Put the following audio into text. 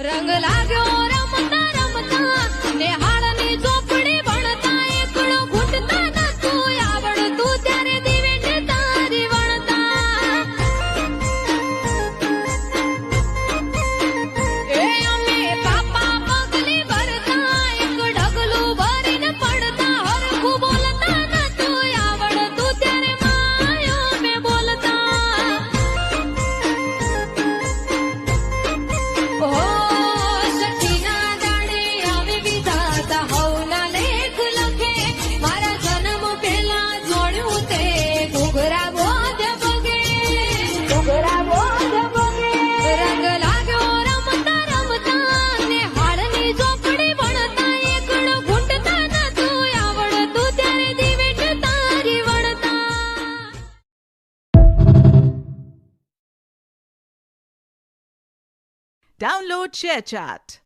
રંગ લાગ્યો રમતા રમતા નેહાળની ચોપડી ભણતા એકડો ઘૂંટતા નતું આવડતું ત્યારે દિવેટ તારી વણતા એ અમે પાપા પગલી ભરતા એક ઢગલું ભરીને પડતા હરખું બોલતા નતું આવડતું ત્યારે માયો મેં બોલતા ઓ Download ShareChat.